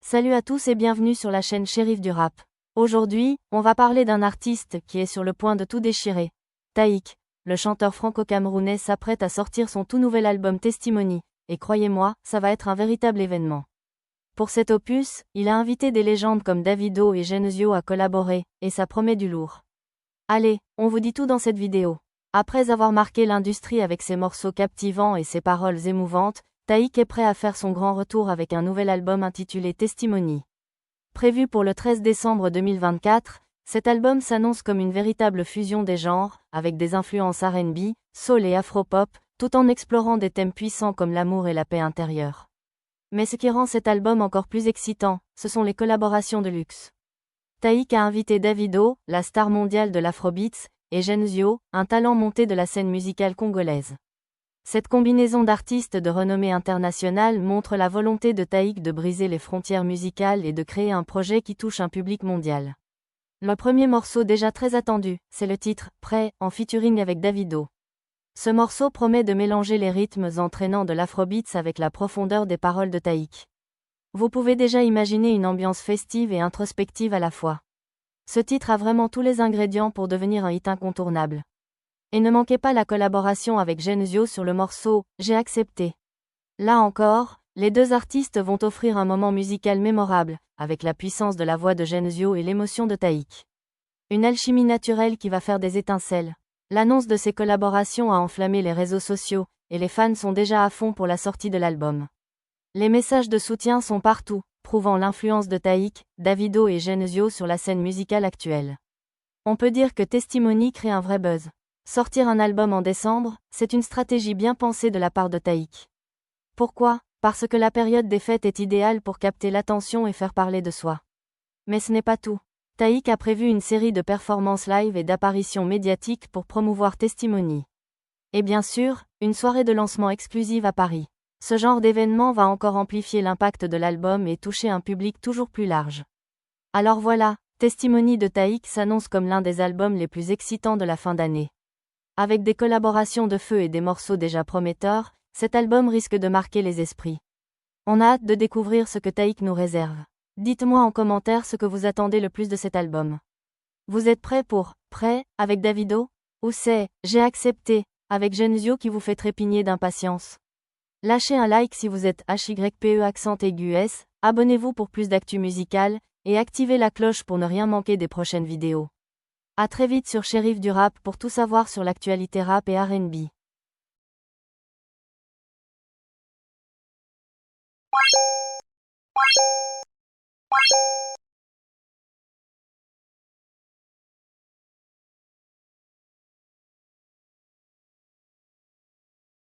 Salut à tous et bienvenue sur la chaîne Shérif du Rap. Aujourd'hui, on va parler d'un artiste qui est sur le point de tout déchirer. Taïk, le chanteur franco-camerounais s'apprête à sortir son tout nouvel album Testimony, et croyez-moi, ça va être un véritable événement. Pour cet opus, il a invité des légendes comme Davido et Genesio à collaborer, et ça promet du lourd. Allez, on vous dit tout dans cette vidéo. Après avoir marqué l'industrie avec ses morceaux captivants et ses paroles émouvantes, Taïk est prêt à faire son grand retour avec un nouvel album intitulé Testimony. Prévu pour le 13 décembre 2024, cet album s'annonce comme une véritable fusion des genres, avec des influences R&B, soul et afro-pop, tout en explorant des thèmes puissants comme l'amour et la paix intérieure. Mais ce qui rend cet album encore plus excitant, ce sont les collaborations de luxe. Taïk a invité Davido, la star mondiale de l'afrobeats, et Genesio, un talent monté de la scène musicale congolaise. Cette combinaison d'artistes de renommée internationale montre la volonté de Taïk de briser les frontières musicales et de créer un projet qui touche un public mondial. Le premier morceau déjà très attendu, c'est le titre « Prêt » en featuring avec Davido. Ce morceau promet de mélanger les rythmes entraînants de l'afrobeats avec la profondeur des paroles de Taïk. Vous pouvez déjà imaginer une ambiance festive et introspective à la fois. Ce titre a vraiment tous les ingrédients pour devenir un hit incontournable. Et ne manquez pas la collaboration avec Genesio sur le morceau « J'ai accepté ». Là encore, les deux artistes vont offrir un moment musical mémorable, avec la puissance de la voix de Genesio et l'émotion de Taïk. Une alchimie naturelle qui va faire des étincelles. L'annonce de ces collaborations a enflammé les réseaux sociaux, et les fans sont déjà à fond pour la sortie de l'album. Les messages de soutien sont partout, prouvant l'influence de Taïk, Davido et Genesio sur la scène musicale actuelle. On peut dire que Testimony crée un vrai buzz. Sortir un album en décembre, c'est une stratégie bien pensée de la part de Taïk. Pourquoi ? Parce que la période des fêtes est idéale pour capter l'attention et faire parler de soi. Mais ce n'est pas tout. Taïk a prévu une série de performances live et d'apparitions médiatiques pour promouvoir Testimony. Et bien sûr, une soirée de lancement exclusive à Paris. Ce genre d'événement va encore amplifier l'impact de l'album et toucher un public toujours plus large. Alors voilà, Testimony de Taïk s'annonce comme l'un des albums les plus excitants de la fin d'année. Avec des collaborations de feu et des morceaux déjà prometteurs, cet album risque de marquer les esprits. On a hâte de découvrir ce que Taïk nous réserve. Dites-moi en commentaire ce que vous attendez le plus de cet album. Vous êtes prêts pour « Prêt » avec Davido ? Ou c'est « J'ai accepté » avec Genesio qui vous fait trépigner d'impatience ? Lâchez un like si vous êtes HYPE accent aigu S, abonnez-vous pour plus d'actu musicale, et activez la cloche pour ne rien manquer des prochaines vidéos. À très vite sur Shérif du Rap pour tout savoir sur l'actualité rap et R&B.